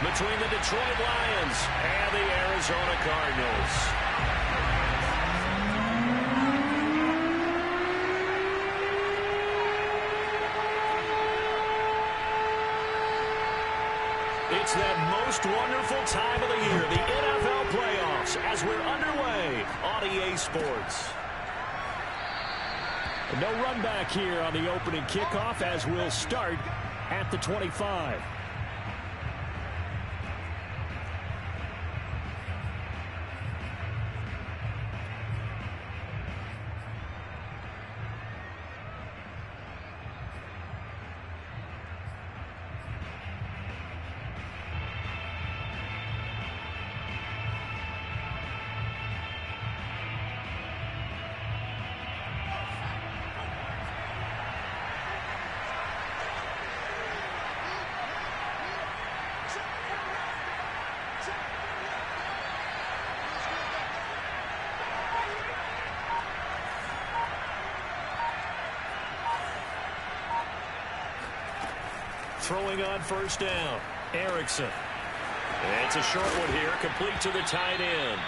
between the Detroit Lions and the Arizona Cardinals. It's that most wonderful time of the year, the NFL playoffs, as we're underway on EA Sports. No run back here on the opening kickoff as we'll start at the 25. Throwing on first down, Erickson. It's a short one here, complete to the tight end.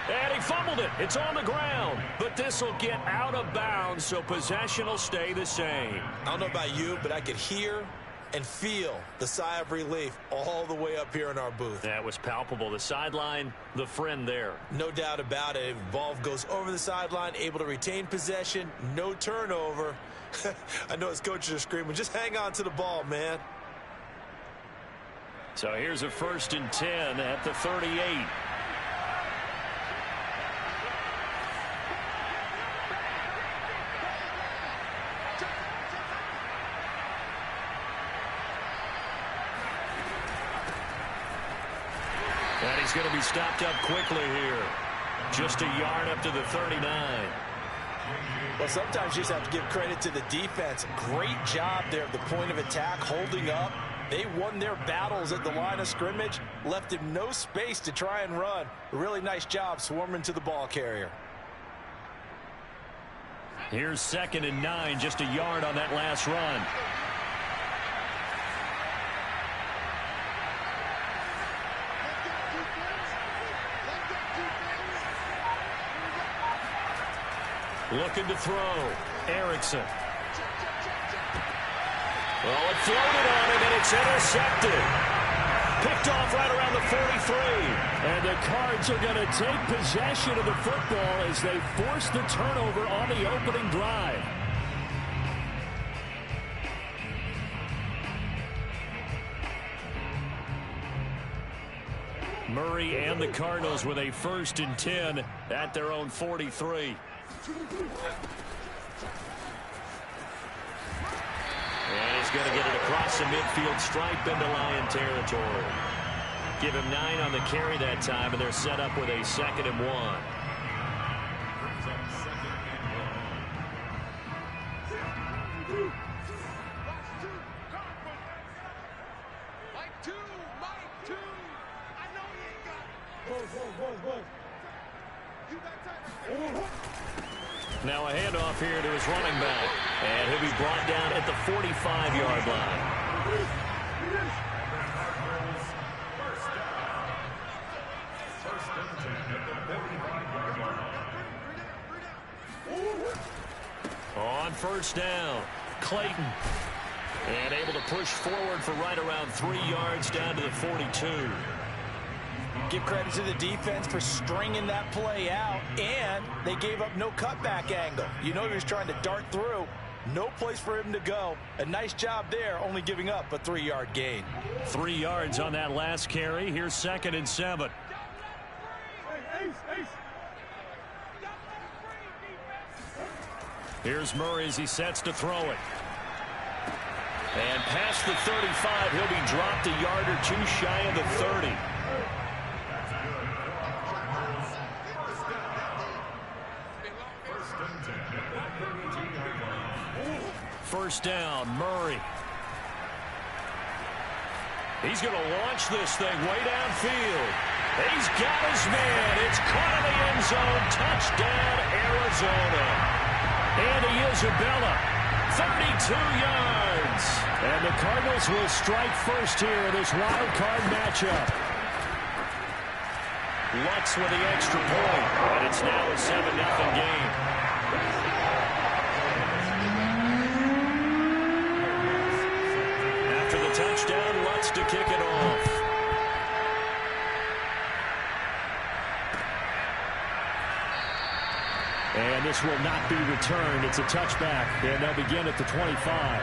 And he fumbled it. It's on the ground. But this will get out of bounds, so possession will stay the same. I don't know about you, but I could hear and feel the sigh of relief all the way up here in our booth. That was palpable. The sideline, the friend there. No doubt about it. Ball goes over the sideline, able to retain possession, no turnover. I know his coaches are screaming, just hang on to the ball, man. So here's a 1st and 10 at the 38. And he's going to be stopped up quickly here. Just a yard up to the 39. Well, sometimes you just have to give credit to the defense. Great job there at the point of attack, holding up. They won their battles at the line of scrimmage, left him no space to try and run. A really nice job swarming to the ball carrier. Here's 2nd and 9, just a yard on that last run. Looking to throw, Erickson. Well, it floated on him, and it's intercepted. Picked off right around the 43. And the Cards are going to take possession of the football as they force the turnover on the opening drive. Murray and the Cardinals with a 1st and 10 at their own 43. And he's going to get it across the midfield stripe into Lion territory. Give him 9 on the carry that time, and they're set up with a 2nd and 1. Now a handoff here to his running back. And he'll be brought down at the 45-yard line. On first down, Clayton. And able to push forward for right around 3 yards down to the 42. Give credit to the defense for stringing that play out, and they gave up no cutback angle. You know he was trying to dart through. No place for him to go. A nice job there, only giving up a 3-yard gain. 3 yards on that last carry. Here's 2nd and 7. Here's Murray as he sets to throw it. And past the 35, he'll be dropped a yard or 2 shy of the 30. First down, Murray. He's going to launch this thing way downfield. He's got his man. It's caught in the end zone. Touchdown, Arizona. Andy Isabella, 32 yards. Lions. And the Cardinals will strike first here in this wild card matchup. Lutz with the extra point, and it's now a 7-0 game. After the touchdown, Lutz to kick it off. And this will not be returned. It's a touchback, and they'll begin at the 25.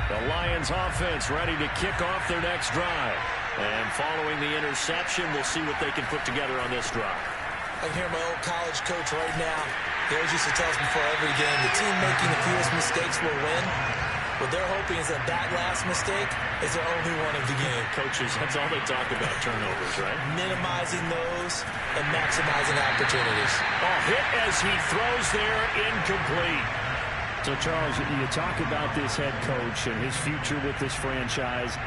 The Lions offense ready to kick off their next drive. And following the interception, we'll see what they can put together on this drive. I can hear my old college coach right now. He always used to tell us before every game, the team making the fewest mistakes will win. What they're hoping is that last mistake is their only one of the game. Coaches, that's all they talk about, turnovers, right? Minimizing those and maximizing opportunities. Hit as he throws there, incomplete. So, Charles, you talk about this head coach and his future with this franchise.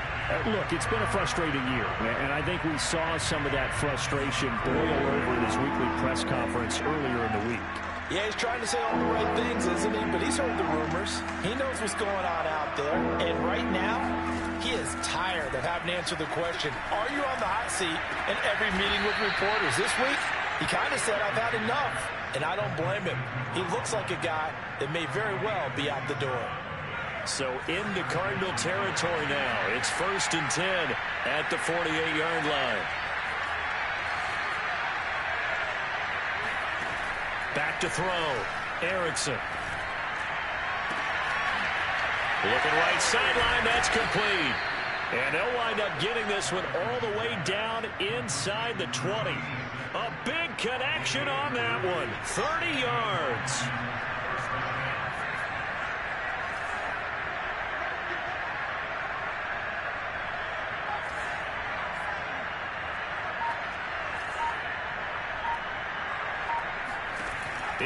Look, it's been a frustrating year, and I think we saw some of that frustration boil over in his weekly press conference earlier in the week. Yeah, he's trying to say all the right things, isn't he? But he's heard the rumors. He knows what's going on out there. And right now, he is tired of having to answer the question, are you on the hot seat in every meeting with reporters? This week, he kind of said, I've had enough. And I don't blame him. He looks like a guy that may very well be out the door. So into Cardinal territory now. It's 1st and 10 at the 48-yard line. Back to throw. Erickson. Looking right sideline. That's complete. And they'll wind up getting this one all the way down inside the 20. A big connection on that one. 30 yards.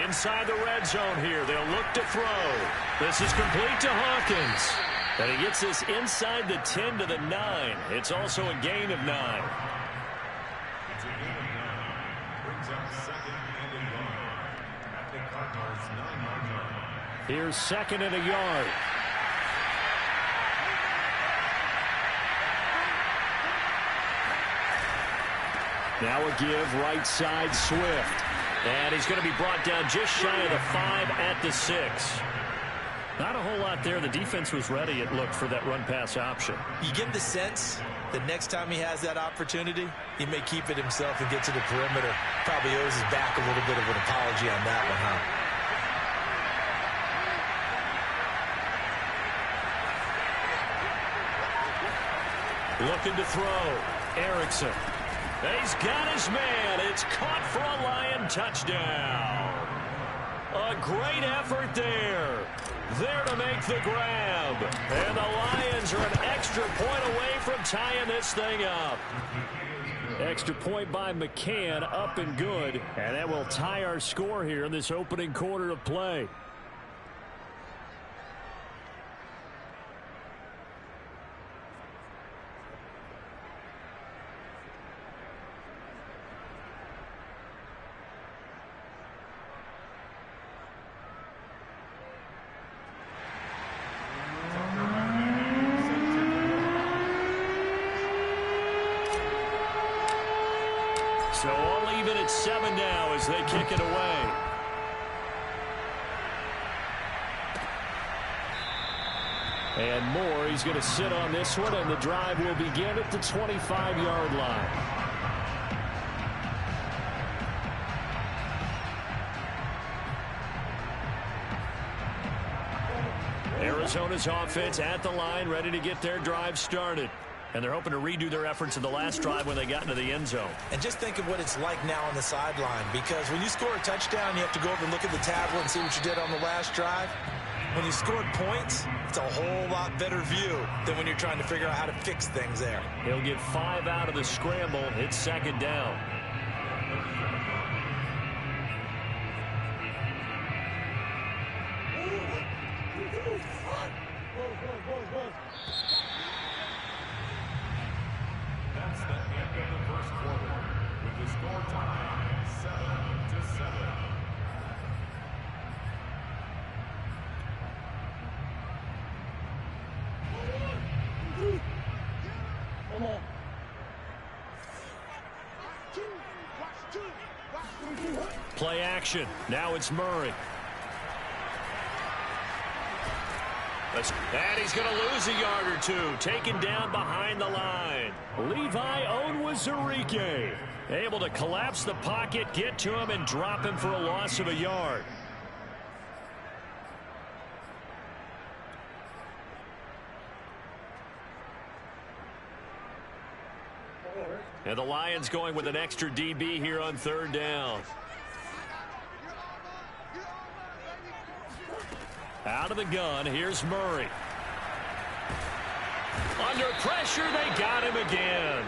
Inside the red zone here. They'll look to throw. This is complete to Hawkins. And he gets this inside the 10 to the 9. It's also a gain of 9. Here's 2nd and a yard. Now a give right side Swift. And he's going to be brought down just shy of the 5 at the 6. Not a whole lot there. The defense was ready, it looked, for that run-pass option. You get the sense that next time he has that opportunity, he may keep it himself and get to the perimeter. Probably owes his back a little bit of an apology on that one, huh? Looking to throw. Erickson. He's got his man. It's caught for a Lion touchdown. A great effort there. There to make the grab. And the Lions are an extra point away from tying this thing up. Extra point by McCann, up and good. And that will tie our score here in this opening quarter of play. So all even at 7 now as they kick it away. And Moore, he's going to sit on this one, and the drive will begin at the 25-yard line. Arizona's offense at the line, ready to get their drive started. And they're hoping to redo their efforts in the last drive when they got into the end zone. And just think of what it's like now on the sideline, because when you score a touchdown, you have to go over and look at the tablet and see what you did on the last drive. When you scored points, it's a whole lot better view than when you're trying to figure out how to fix things there. He'll get 5 out of the scramble. It's 2nd down. That's the end of the first quarter. With The score time, 7-7. Play action. Now it's Murray. And he's going to lose a yard or two. Taken down behind the line. Levi Onwuzurike able to collapse the pocket, get to him, and drop him for a loss of a yard. And the Lions going with an extra DB here on third down. Out of the gun, here's Murray. Under pressure, they got him again.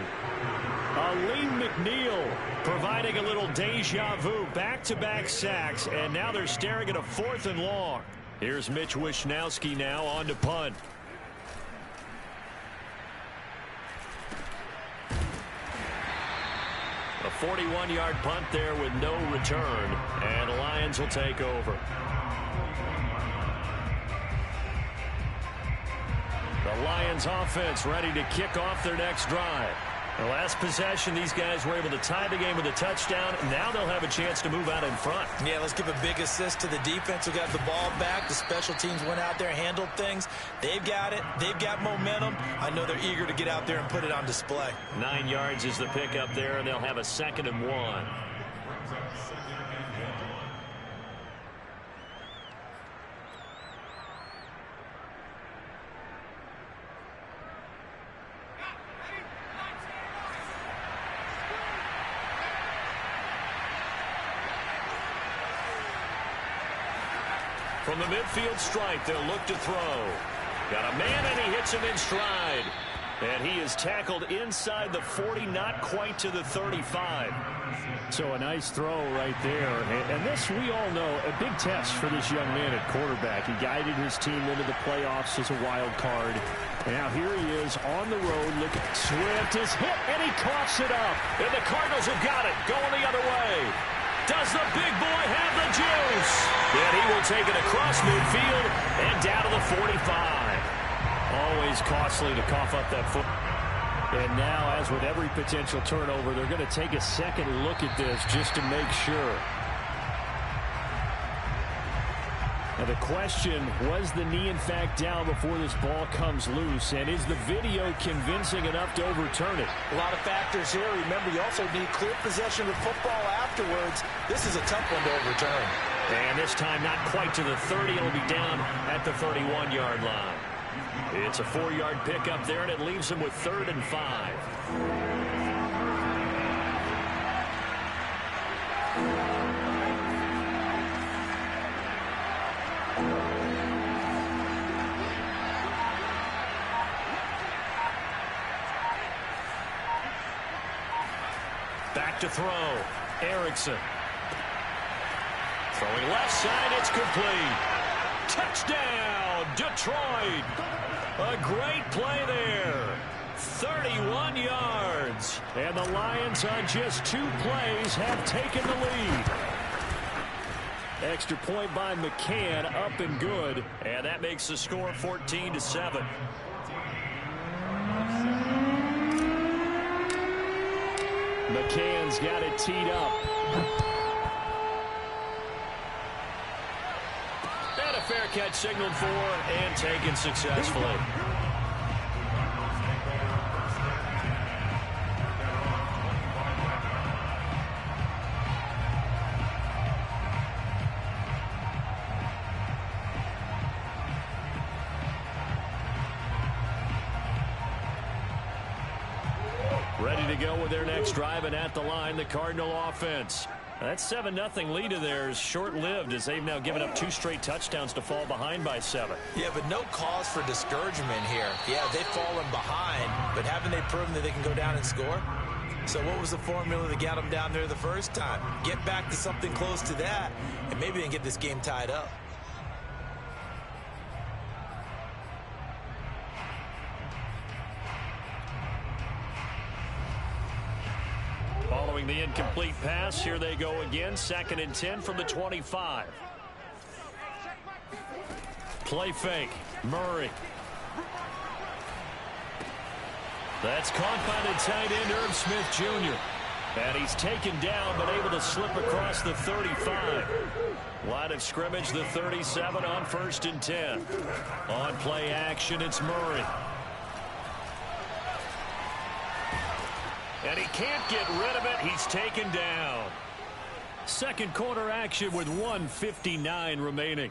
Aleem McNeil providing a little deja vu, back-to-back sacks, and now they're staring at a 4th and long. Here's Mitch Wishnowsky now on to punt. A 41-yard punt there with no return, and the Lions will take over. The Lions offense ready to kick off their next drive. The last possession, these guys were able to tie the game with a touchdown. Now they'll have a chance to move out in front. Yeah, let's give a big assist to the defense who got the ball back. The special teams went out there, handled things. They've got it. They've got momentum. I know they're eager to get out there and put it on display. 9 yards is the pickup there, and they'll have a 2nd and 1. From the midfield stripe, they'll look to throw. Got a man, and he hits him in stride. And he is tackled inside the 40, not quite to the 35. So a nice throw right there. And this, we all know, a big test for this young man at quarterback. He guided his team into the playoffs as a wild card. And now here he is on the road. Look, Swift is hit, and he coughs it up. And the Cardinals have got it, going the other way. Does the big boy have the juice? And he will take it across midfield and down to the 45. Always costly to cough up that foot. And now, as with every potential turnover, they're going to take a second look at this just to make sure. Now the question, was the knee in fact down before this ball comes loose? And is the video convincing enough to overturn it? A lot of factors here. Remember, you also need clear possession of the football afterwards. This is a tough one to overturn. And this time not quite to the 30. It'll be down at the 31-yard line. It's a 4-yard pickup there, and it leaves him with 3rd and 5. Back to throw. Erickson. Throwing left side, it's complete. Touchdown, Detroit. A great play there. 31 yards. And the Lions on just 2 plays have taken the lead. Extra point by McCann, up and good. And that makes the score 14-7. McCann's got it teed up. And a fair catch signaled for and taken successfully. Ready to go with their next drive, and at the line, the Cardinal offense. That 7-0 lead of theirs short-lived as they've now given up 2 straight touchdowns to fall behind by 7. Yeah, but no cause for discouragement here. Yeah, they've fallen behind, but haven't they proven that they can go down and score? So what was the formula that got them down there the first time? Get back to something close to that, and maybe they can get this game tied up. Throwing the incomplete pass. Here they go again. 2nd and 10 from the 25. Play fake. Murray. That's caught by the tight end, Irv Smith Jr. And he's taken down, but able to slip across the 35. Line of scrimmage, the 37 on 1st and 10. On play action, it's Murray. And he can't get rid of it. He's taken down. Second quarter action with 1:59 remaining.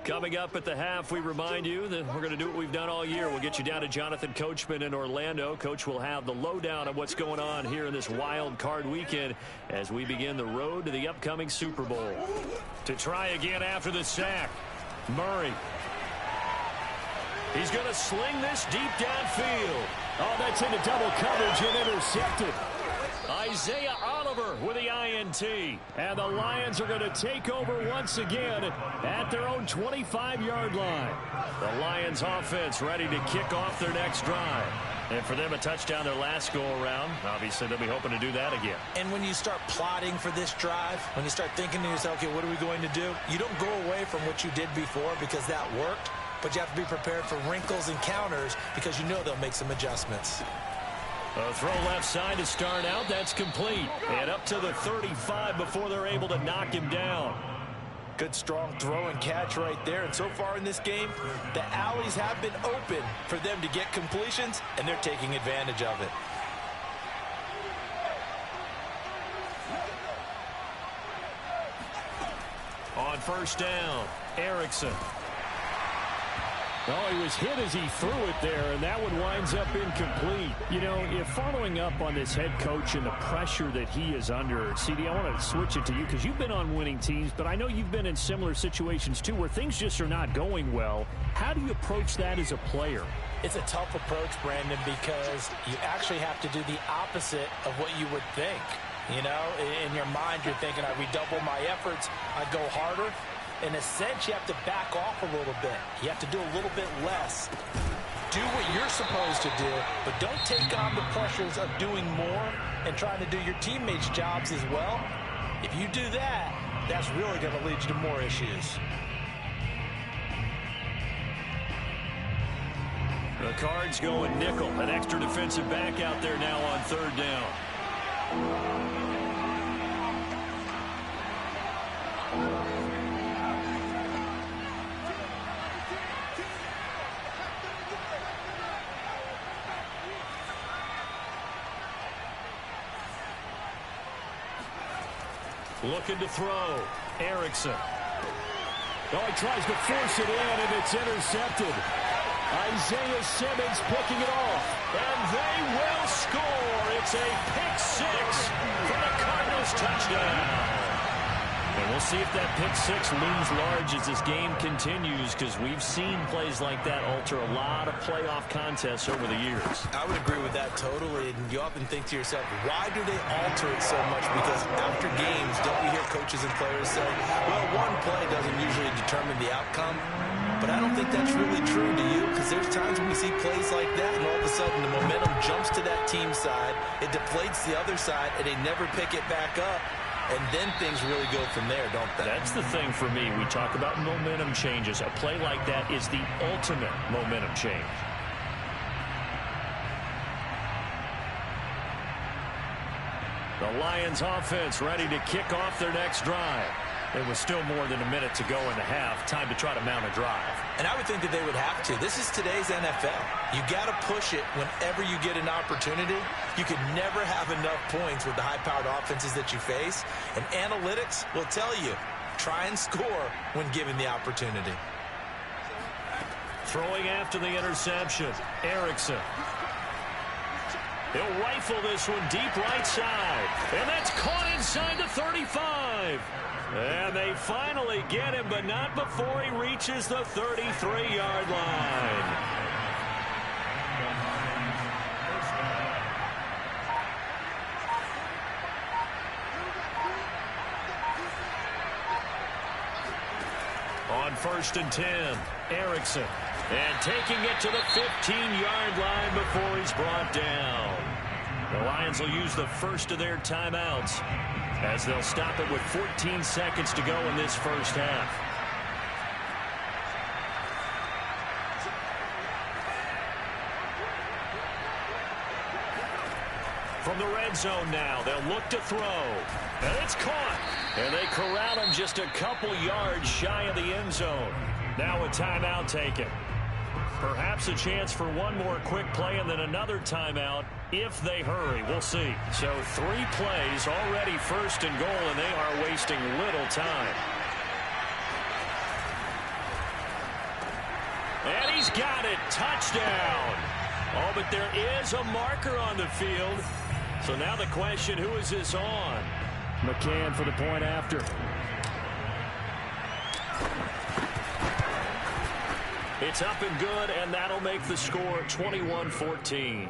Coming up at the half, we remind you that we're going to do what we've done all year. We'll get you down to Jonathan Coachman in Orlando. Coach will have the lowdown of what's going on here in this wild card weekend as we begin the road to the upcoming Super Bowl. To try again after the sack, Murray. He's going to sling this deep downfield. Oh, that's into double coverage and intercepted. Isaiah Oliver with the INT. And the Lions are going to take over once again at their own 25-yard line. The Lions offense ready to kick off their next drive. And for them, a touchdown their last go-around. Obviously, they'll be hoping to do that again. And when you start plotting for this drive, when you start thinking to yourself, okay, what are we going to do? You don't go away from what you did before because that worked, but you have to be prepared for wrinkles and counters because you know they'll make some adjustments. A throw left side to start out. That's complete. And up to the 35 before they're able to knock him down. Good strong throw and catch right there. And so far in this game, the alleys have been open for them to get completions, and they're taking advantage of it. On 1st down, Erickson. Oh, he was hit as he threw it there, and that one winds up incomplete. You know, if following up on this head coach and the pressure that he is under, CD, I want to switch it to you because you've been on winning teams, but I know you've been in similar situations too where things just are not going well. How do you approach that as a player? It's a tough approach, Brandon, because you actually have to do the opposite of what you would think. You know, in your mind, you're thinking, I redouble my efforts, I go harder. In a sense, you have to back off a little bit. You have to do a little bit less. Do what you're supposed to do, but don't take on the pressures of doing more and trying to do your teammates' jobs as well. If you do that, that's really going to lead you to more issues. The Cards going nickel. An extra defensive back out there now on 3rd down. Looking to throw. Erickson. Oh, he tries to force it in, and it's intercepted. Isaiah Simmons picking it off. And they will score. It's a pick 6 for the Cardinals touchdown. And we'll see if that pick 6 looms large as this game continues, because we've seen plays like that alter a lot of playoff contests over the years. I would agree with that totally. And you often think to yourself, why do they alter it so much? Because after games, don't we hear coaches and players say, well, one play doesn't usually determine the outcome. But I don't think that's really true, do you? Because there's times when we see plays like that, and all of a sudden the momentum jumps to that team side, it deflates the other side, and they never pick it back up. And then things really go from there, don't they? That's the thing for me. We talk about momentum changes. A play like that is the ultimate momentum change. The Lions offense ready to kick off their next drive. There was still more than a minute to go in the half. Time to try to mount a drive. And I would think that they would have to. This is today's NFL. You got to push it whenever you get an opportunity. You can never have enough points with the high-powered offenses that you face. And analytics will tell you, try and score when given the opportunity. Throwing after the interception, Erickson. He'll rifle this one deep right side. And that's caught inside the 35. And they finally get him, but not before he reaches the 33-yard line. On 1st and 10, Erickson. And taking it to the 15-yard line before he's brought down. The Lions will use the first of their timeouts as they'll stop it with 14 seconds to go in this first half. From the red zone now, they'll look to throw. And it's caught. And they corral him just a couple yards shy of the end zone. Now a timeout taken. Perhaps a chance for one more quick play and then another timeout if they hurry. We'll see. So 3 plays already first and goal, and they are wasting little time. And he's got it. Touchdown. Oh, but there is a marker on the field. So now the question, who is this on? McCann for the point after. It's up and good, and that'll make the score 21-14.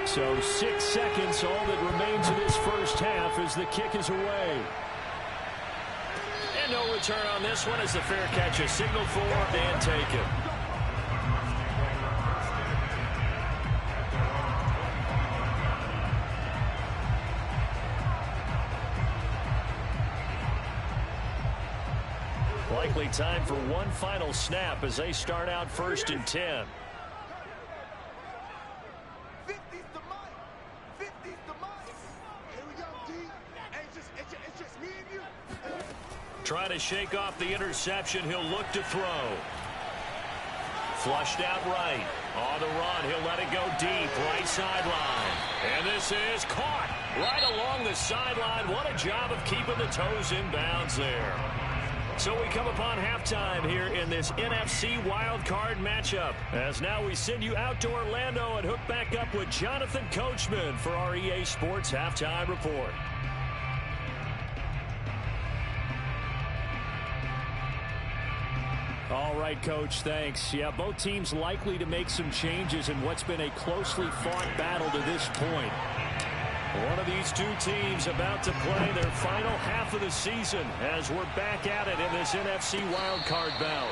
So 6 seconds, all that remains of this first half as the kick is away. And no return on this one as the fair catch is signaled for and taken. Likely time for one final snap as they start out 1st and 10. 50's the mic. 50's the mic. Here we go, D. Hey, it's just me and you. Trying to shake off the interception. He'll look to throw. Flushed out right. On the run. He'll let it go deep. Right sideline. And this is caught right along the sideline. What a job of keeping the toes in bounds there. So we come upon halftime here in this NFC wildcard matchup. As now we send you out to Orlando and hook back up with Jonathan Coachman for our EA Sports Halftime Report. All right, Coach, thanks. Yeah, both teams likely to make some changes in what's been a closely fought battle to this point. One of these two teams about to play their final half of the season as we're back at it in this NFC wildcard bout.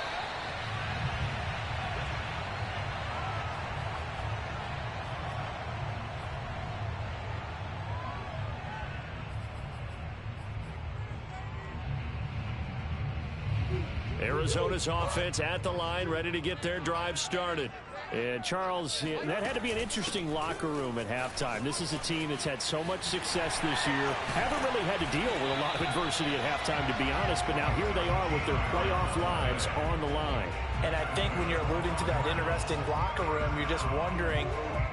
Arizona's offense at the line, ready to get their drive started. And Charles, that had to be an interesting locker room at halftime. This is a team that's had so much success this year. Haven't really had to deal with a lot of adversity at halftime, to be honest. But now here they are with their playoff lives on the line. And I think when you're alluding to that interesting locker room, you're just wondering,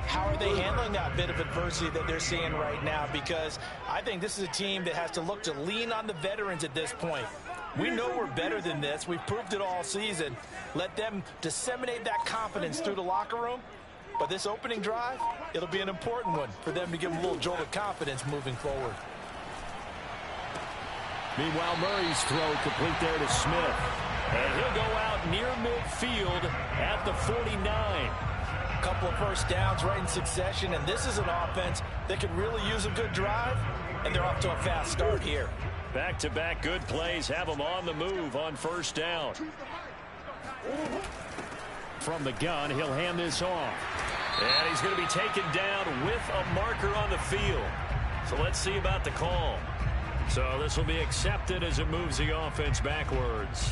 how are they handling that bit of adversity that they're seeing right now? Because I think this is a team that has to look to lean on the veterans at this point. We know we're better than this. We've proved it all season. Let them disseminate that confidence through the locker room. But this opening drive, it'll be an important one for them to give them a little jolt of confidence moving forward. Meanwhile, Murray's throw complete there to Smith. And he'll go out near midfield at the 49. A couple of first downs right in succession, and this is an offense that could really use a good drive, and they're off to a fast start here. Back-to-back good plays have them on the move on first down. From the gun, he'll hand this off. And he's going to be taken down with a marker on the field. So let's see about the call. So this will be accepted as it moves the offense backwards.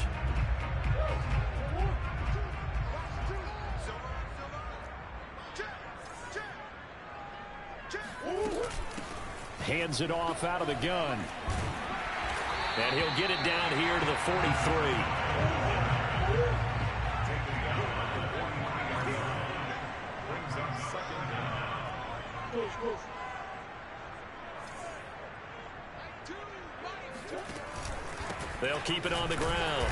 Hands it off out of the gun. And he'll get it down here to the 43. They'll keep it on the ground.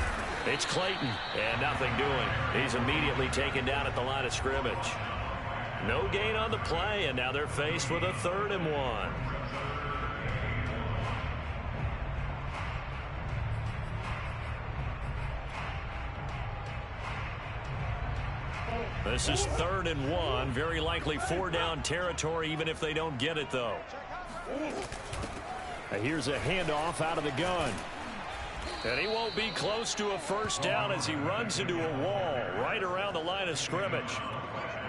It's Clayton, and nothing doing. He's immediately taken down at the line of scrimmage. No gain on the play, and now they're faced with a 3rd and 1. This is 3rd and 1. Very likely 4-down territory, even if they don't get it, though. Here's a handoff out of the gun. And he won't be close to a first down as he runs into a wall right around the line of scrimmage.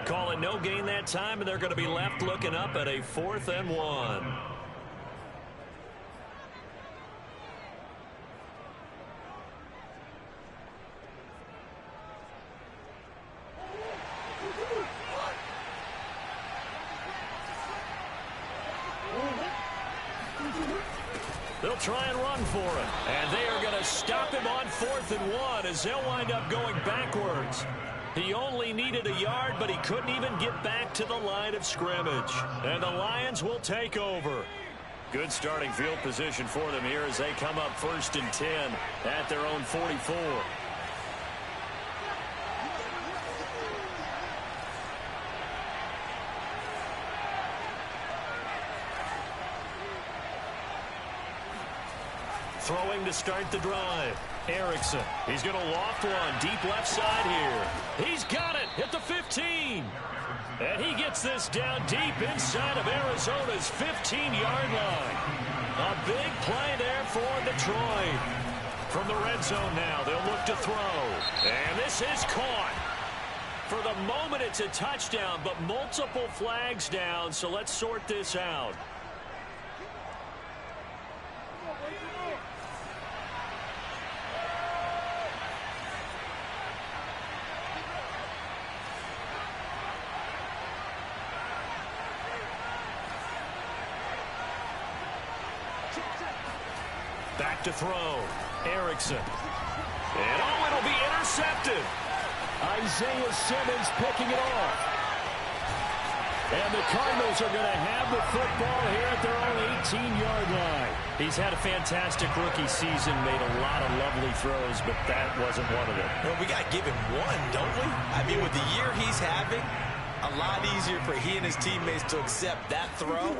Calling no gain that time, and they're going to be left looking up at a 4th and 1. They'll try and run for it. And they are going to stop him on 4th and 1 as they'll wind up going backwards. He only needed a yard, but he couldn't even get back to the line of scrimmage. And the Lions will take over. Good starting field position for them here as they come up 1st and 10 at their own 44. Throwing to start the drive. Erickson. He's going to loft one deep left side here. He's got it at the 15. And he gets this down deep inside of Arizona's 15-yard line. A big play there for Detroit. From the red zone now, they'll look to throw. And this is caught. For the moment, it's a touchdown, but multiple flags down, so let's sort this out. Back to throw. Erickson. And oh, it'll be intercepted. Isaiah Simmons picking it off. And the Cardinals are going to have the football here at their own 18-yard line. He's had a fantastic rookie season, made a lot of lovely throws, but that wasn't one of them. Well, we got to give him one, don't we? I mean, with the year he's having, a lot easier for he and his teammates to accept that throw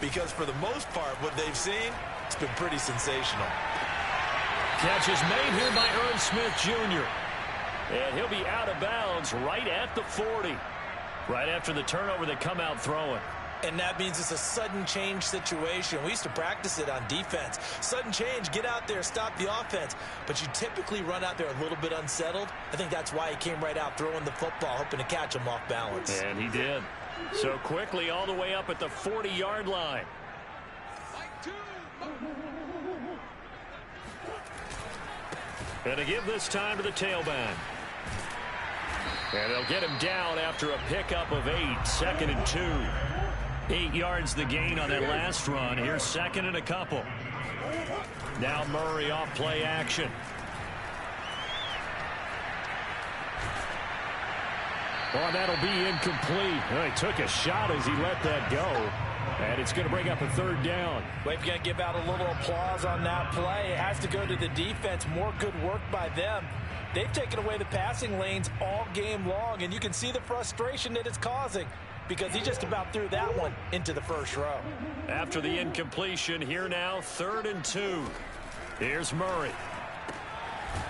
because for the most part, what they've seen, it's been pretty sensational. Catch is made here by Irv Smith Jr. And he'll be out of bounds right at the 40. Right after the turnover, they come out throwing. And that means it's a sudden change situation. We used to practice it on defense. Sudden change, get out there, stop the offense. But you typically run out there a little bit unsettled. I think that's why he came right out throwing the football, hoping to catch him off balance. And he did. So quickly all the way up at the 40-yard line. And to give this time to the tailback. And they'll get him down after a pickup of 8, 2nd and 2. 8 yards the gain on that last run. Here's 2nd and a couple. Now Murray off play action. Well, that'll be incomplete. Well, he took a shot as he let that go. And it's going to bring up a 3rd down. We've got to give out a little applause on that play. It has to go to the defense. More good work by them. They've taken away the passing lanes all game long, and you can see the frustration that it's causing because he just about threw that one into the first row. After the incompletion, here now, 3rd and 2. Here's Murray.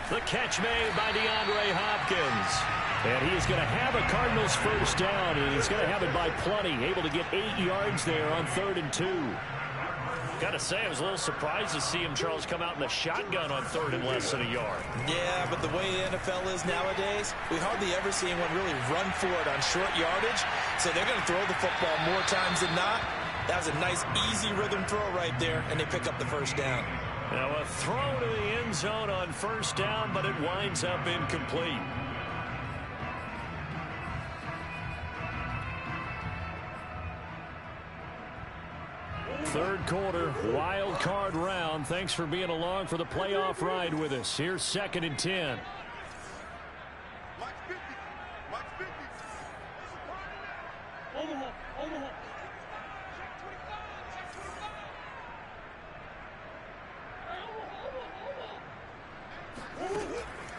The catch made by DeAndre Hopkins. And he is going to have a Cardinals first down, and he's going to have it by plenty. Able to get 8 yards there on 3rd and 2. Got to say, I was a little surprised to see him, Charles, come out in the shotgun on 3rd and less than a yard. Yeah, but the way the NFL is nowadays, we hardly ever see anyone really run for it on short yardage. So they're going to throw the football more times than not. That was a nice, easy rhythm throw right there, and they pick up the first down. Now a throw to the end zone on first down, but it winds up incomplete. Third quarter, wild card round. Thanks for being along for the playoff ride with us. Here's 2nd and 10. Watch 50. Watch 50. Omaha.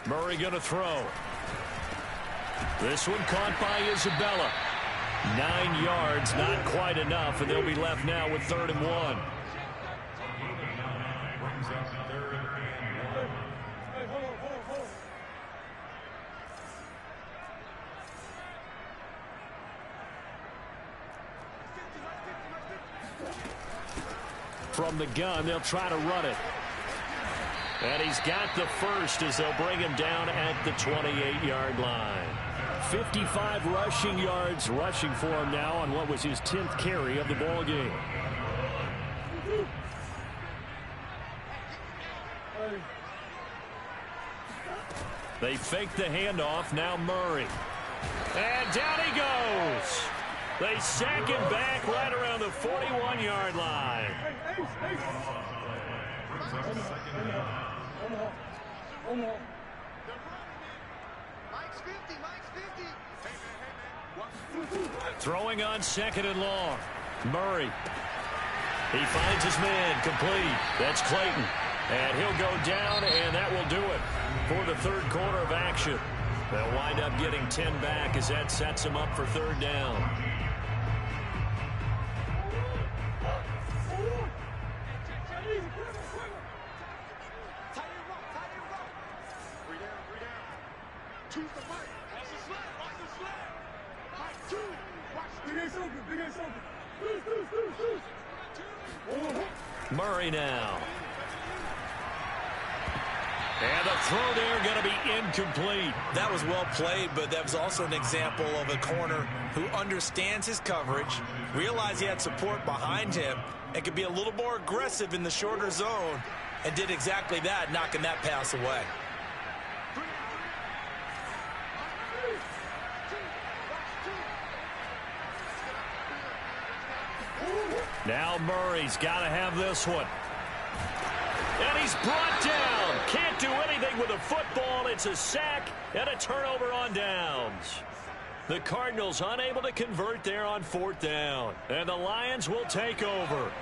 Murray going to throw. This one caught by Isabella. 9 yards, not quite enough, and they'll be left now with 3rd and 1. from the gun. They'll try to run it. And he's got the first as they'll bring him down at the 28-yard line. 55 rushing yards rushing for him now on what was his 10th carry of the ball game. They fake the handoff. Now Murray. And down he goes. They sack him back right around the 41-yard line. Throwing on 2nd and long. Murray. He finds his man complete. That's Clayton. And he'll go down, and that will do it for the third quarter of action. They'll wind up getting 10 back as that sets them up for third down. Murray now. And the throw there going to be incomplete. That was well played, but that was also an example of a corner who understands his coverage, realized he had support behind him, and could be a little more aggressive in the shorter zone, and did exactly that, knocking that pass away. Now Murray's got to have this one. And he's brought down. Can't do anything with a football. It's a sack and a turnover on downs. The Cardinals unable to convert there on 4th down. And the Lions will take over.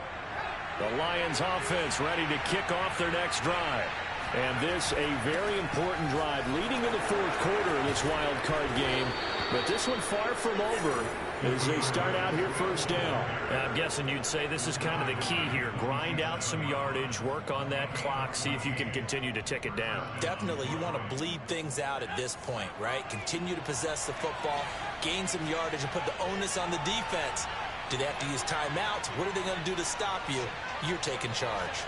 The Lions offense ready to kick off their next drive. And this a very important drive leading in the 4th quarter of this wild card game. But this one far from over as they start out here first down. I'm guessing you'd say this is kind of the key here. Grind out some yardage, work on that clock, see if you can continue to tick it down. Definitely, you want to bleed things out at this point, right? Continue to possess the football, gain some yardage, and put the onus on the defense. Do they have to use timeouts? What are they going to do to stop you? You're taking charge.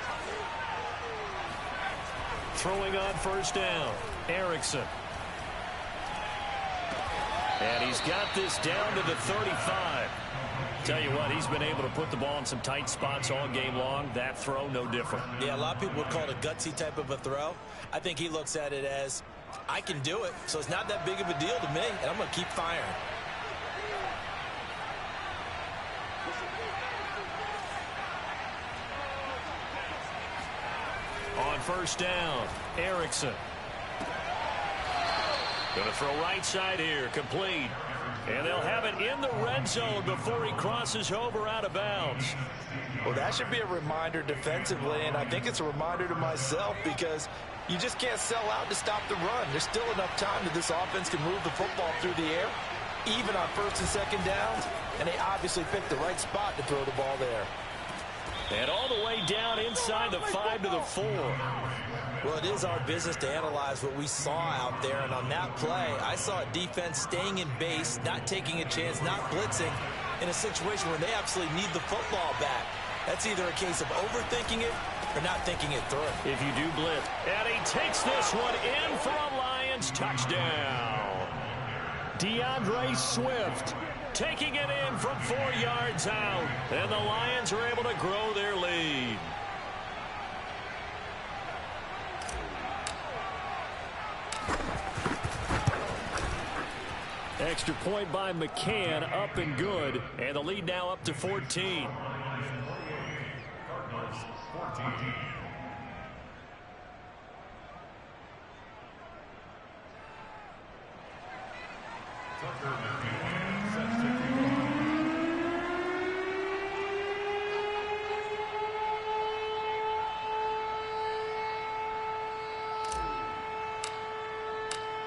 Throwing on first down, Erickson. And he's got this down to the 35. Tell you what, he's been able to put the ball in some tight spots all game long. That throw, no different. Yeah, a lot of people would call it a gutsy type of a throw. I think he looks at it as, I can do it, so it's not that big of a deal to me, and I'm going to keep firing. On first down, Erickson. Going to throw right side here, complete. And they'll have it in the red zone before he crosses over out of bounds. Well, that should be a reminder defensively, and I think it's a reminder to myself because you just can't sell out to stop the run. There's still enough time that this offense can move the football through the air, even on 1st and 2nd downs, and they obviously picked the right spot to throw the ball there. And all the way down inside the 5 to the 4. Well, it is our business to analyze what we saw out there, and on that play, I saw a defense staying in base, not taking a chance, not blitzing, in a situation where they absolutely need the football back. That's either a case of overthinking it or not thinking it through. If you do blitz. And he takes this one in for a Lions touchdown. DeAndre Swift taking it in from 4 yards out. And the Lions are able to grow their lead. Extra point by McCann, up and good. And the lead now up to 14.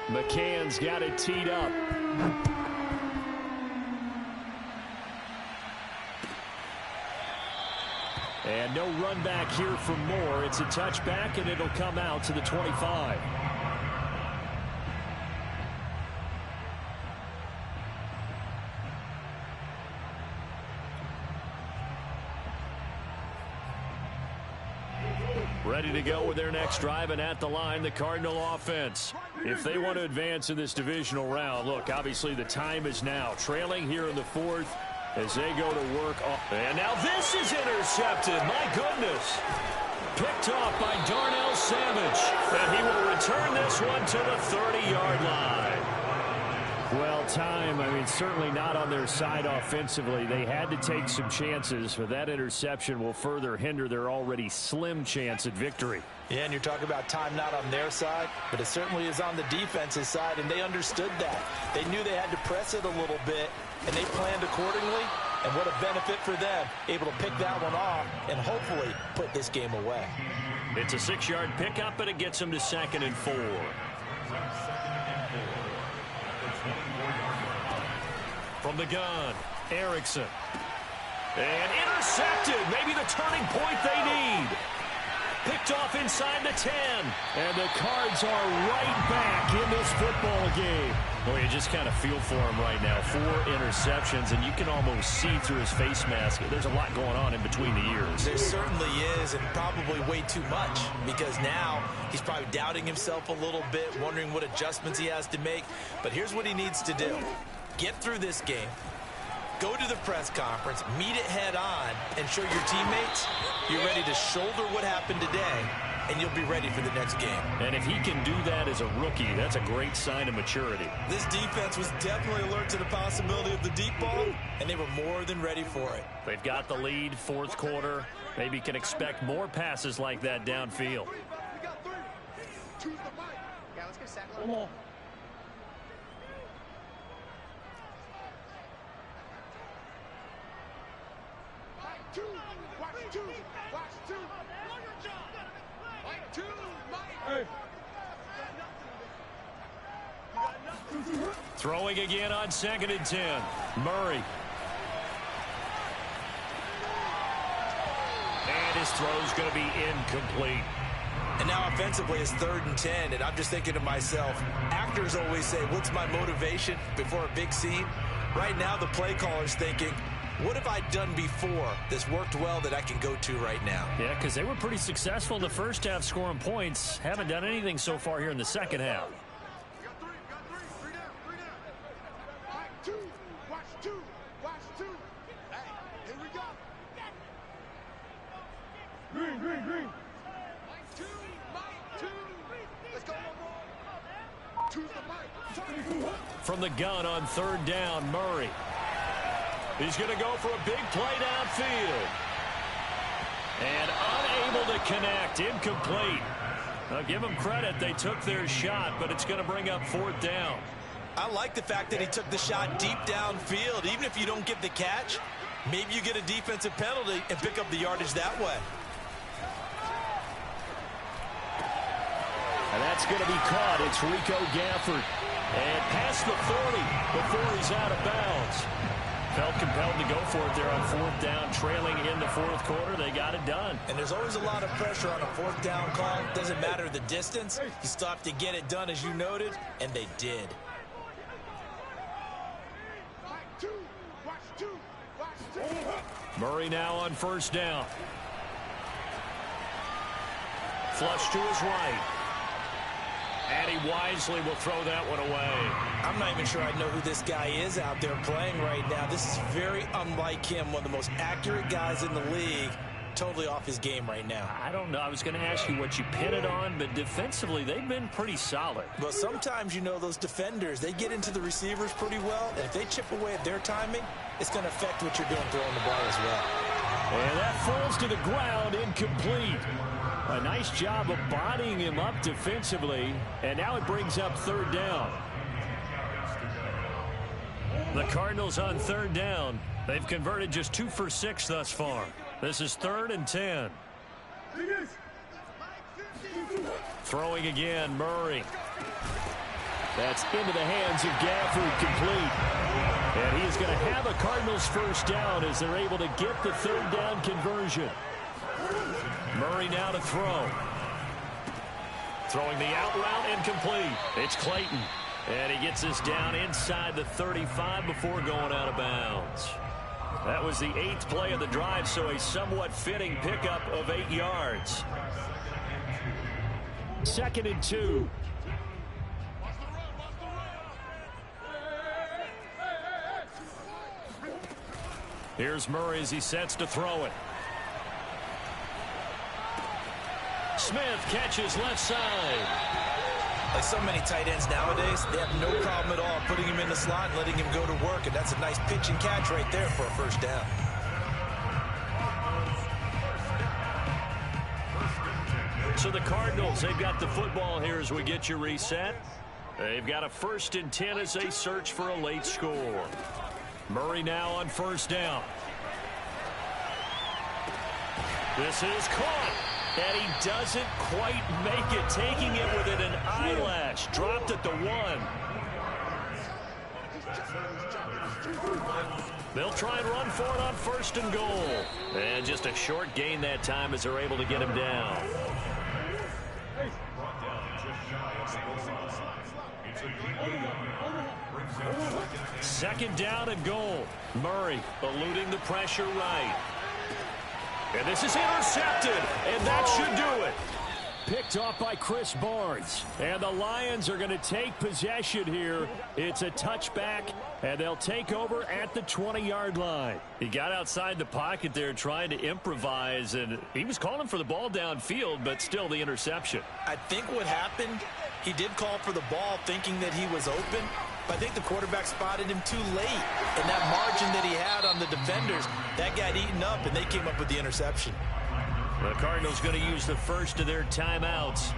McCann's got it teed up. And no run back here for Moore. It's a touchback, and it'll come out to the 25. Ready to go with their next drive, and at the line, the Cardinal offense. If they want to advance in this divisional round, look, obviously the time is now. Trailing here in the fourth as they go to work. And now this is intercepted. My goodness. Picked off by Darnell Savage. And he will return this one to the 30-yard line. Well, time, I mean, certainly not on their side offensively. They had to take some chances, but that interception will further hinder their already slim chance at victory. Yeah, and you're talking about time not on their side, but it certainly is on the defense's side, and they understood that. They knew they had to press it a little bit, and they planned accordingly, and what a benefit for them, able to pick that one off and hopefully put this game away. It's a 6-yard pickup, and it gets them to 2nd and 4. From the gun, Erickson. And intercepted. Maybe the turning point they need. Picked off inside the 10. And the Cards are right back in this football game. Boy, you just kind of feel for him right now. 4 interceptions, and you can almost see through his face mask. There's a lot going on in between the ears. There certainly is, and probably way too much, because now he's probably doubting himself a little bit, wondering what adjustments he has to make. But here's what he needs to do. Get through this game, go to the press conference, meet it head on, and show your teammates you're ready to shoulder what happened today, and you'll be ready for the next game. And if he can do that as a rookie, that's a great sign of maturity. This defense was definitely alert to the possibility of the deep ball, and they were more than ready for it. They've got the lead, 4th quarter. Maybe can expect more passes like that downfield. We got 3. Choose the mic. Yeah, let's go sack. Mike 2. Watch 2. Watch 2. Mike 2. Mike. Throwing again on 2nd and 10. Murray. And his throw's going to be incomplete. And now offensively it's 3rd and 10, and I'm just thinking to myself, actors always say, what's my motivation before a big scene? Right now the play caller's thinking, what have I done before that's worked well that I can go to right now? Yeah, because they were pretty successful in the first half scoring points. Haven't done anything so far here in the second half. We got 3. We got 3. 3 down. 3 down. Mike 2. Watch 2. Watch 2. Hey, here we go. Green. Mike 2. Mike 2. Let's go, Lamar. Choose the mic. From the gun on 3rd down, Murray. He's going to go for a big play downfield. And unable to connect. Incomplete. I'll give them credit. They took their shot, but it's going to bring up 4th down. I like the fact that he took the shot deep downfield. Even if you don't get the catch, maybe you get a defensive penalty and pick up the yardage that way. And that's going to be caught. It's Rico Gafford. And past the 40 before he's out of bounds. Felt compelled to go for it there on 4th down, trailing in the 4th quarter. They got it done. And there's always a lot of pressure on a 4th down call. Doesn't matter the distance. You still have to get it done, as you noted, and they did. Mike 2. Watch 2. Watch 2. Murray now on 1st down. Flush to his right. And he wisely will throw that one away. I'm not even sure I know who this guy is out there playing right now. This is very unlike him, one of the most accurate guys in the league. Totally off his game right now. I don't know. I was going to ask you what you pin it on, but defensively, they've been pretty solid. Well, sometimes, you know, those defenders, they get into the receivers pretty well. And if they chip away at their timing, it's going to affect what you're doing throwing the ball as well. And that falls to the ground, incomplete. A nice job of bodying him up defensively, and now it brings up 3rd down. The Cardinals on 3rd down. They've converted just 2 for 6 thus far. This is 3rd and 10. Throwing again, Murray. That's into the hands of Gafford, complete. And he is going to have a Cardinals 1st down as they're able to get the 3rd down conversion. Murray now to throw. Throwing the out route, incomplete. It's Clayton. And he gets us down inside the 35 before going out of bounds. That was the 8th play of the drive, so a somewhat fitting pickup of 8 yards. 2nd and 2. Here's Murray as he sets to throw it. Smith catches left side. Like so many tight ends nowadays, they have no problem at all putting him in the slot and letting him go to work, and that's a nice pitch and catch right there for a first down. So the Cardinals, they've got the football here as we get you reset. They've got a 1st and 10 as they search for a late score. Murray now on 1st down. This is caught. And he doesn't quite make it, taking it within an eyelash. Dropped at the 1. They'll try and run for it on 1st and goal. And just a short gain that time as they're able to get him down. Second down and goal. Murray eluding the pressure right. And this is intercepted, and that should do it. Picked off by Chris Barnes. And the Lions are going to take possession here. It's a touchback, and they'll take over at the 20-yard line. He got outside the pocket there trying to improvise, and he was calling for the ball downfield, but still the interception. I think what happened, he did call for the ball thinking that he was open, but I think the quarterback spotted him too late. And that margin that he had on the defenders, that got eaten up, and they came up with the interception. The Cardinals going to use the first of their timeouts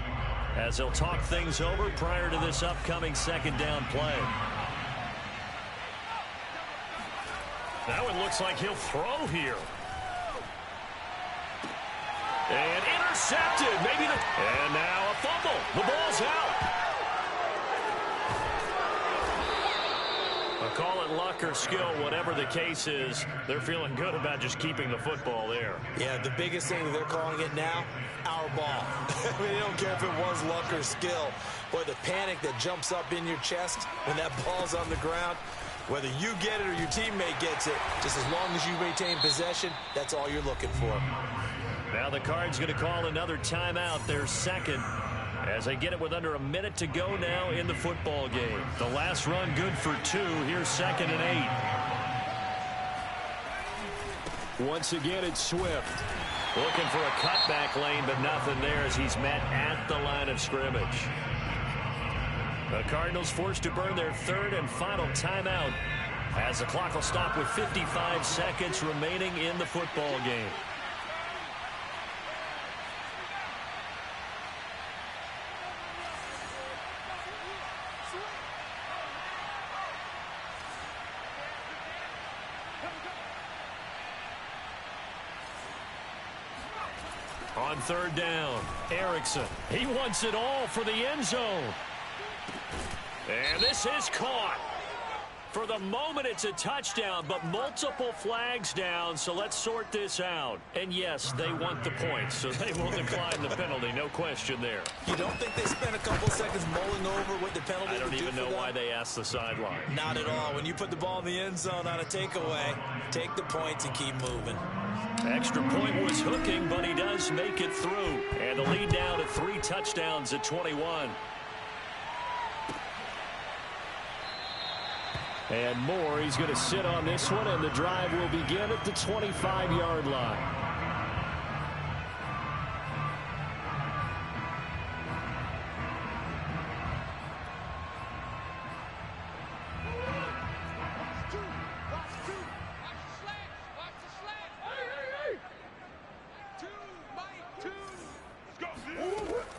as they'll talk things over prior to this upcoming 2nd down play. Now it looks like he'll throw here. And intercepted. And now a fumble. The ball's out. Call it luck or skill, whatever the case is, they're feeling good about just keeping the football there. Yeah, the biggest thing that they're calling it now, our ball. I mean, they don't care if it was luck or skill. Boy, the panic that jumps up in your chest when that ball's on the ground, whether you get it or your teammate gets it, just as long as you maintain possession, that's all you're looking for. Now the Cards going to call another timeout, their 2nd. As they get it with under a minute to go now in the football game. The last run good for 2. Here's 2nd and 8. Once again, it's Swift. Looking for a cutback lane, but nothing there as he's met at the line of scrimmage. The Cardinals forced to burn their 3rd and final timeout as the clock will stop with 55 seconds remaining in the football game. On 3rd down, Erickson. He wants it all for the end zone. And this is caught. For the moment, it's a touchdown, but multiple flags down, so let's sort this out. And yes, they want the points, so they will decline the penalty, no question there. You don't think they spent a couple seconds mulling over what the penalty I don't even know why they asked the sideline. Not at all. When you put the ball in the end zone on a takeaway, take the points and keep moving. Extra point was hooking, but he does make it through. And the lead down to 3 touchdowns at 21. And Moore, he's going to sit on this one, and the drive will begin at the 25-yard line.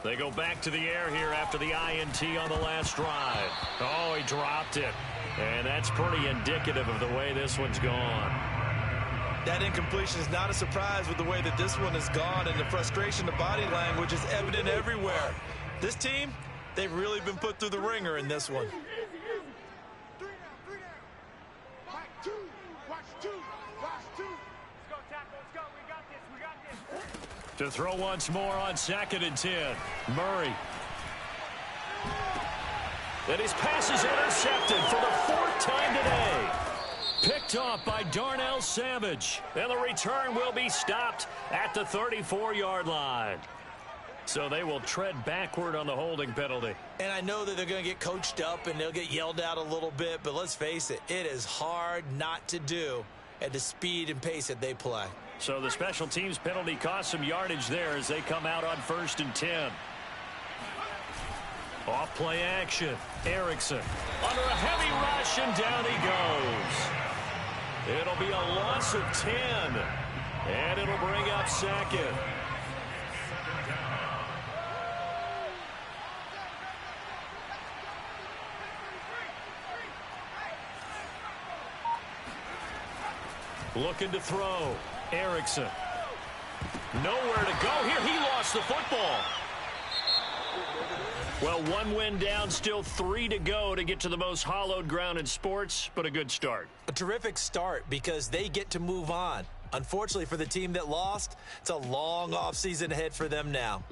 They go back to the air here after the INT on the last drive. Oh, he dropped it. And that's pretty indicative of the way this one's gone. That incompletion is not a surprise with the way that this one has gone, and the frustration, the body language is evident everywhere. This team, they've really been put through the ringer in this one. 3 down. Mike, 2. Watch 2. Watch 2. Let's go, tackle. Let's go. We got this. To throw once more on 2nd and 10. Murray. And his pass is intercepted for the 4th time today. Picked off by Darnell Savage. And the return will be stopped at the 34-yard line. So they will tread backward on the holding penalty. And I know that they're going to get coached up and they'll get yelled at a little bit, but let's face it, it is hard not to do at the speed and pace that they play. So the special teams penalty cost some yardage there as they come out on 1st and 10. Off play action. Erickson under a heavy rush, and down he goes. It'll be a loss of 10, and it'll bring up 2nd. Looking to throw. Erickson. Nowhere to go here. He lost the football. Well, 1 win down, still 3 to go to get to the most hallowed ground in sports, but a good start. A terrific start because they get to move on. Unfortunately for the team that lost, it's a long offseason ahead for them now.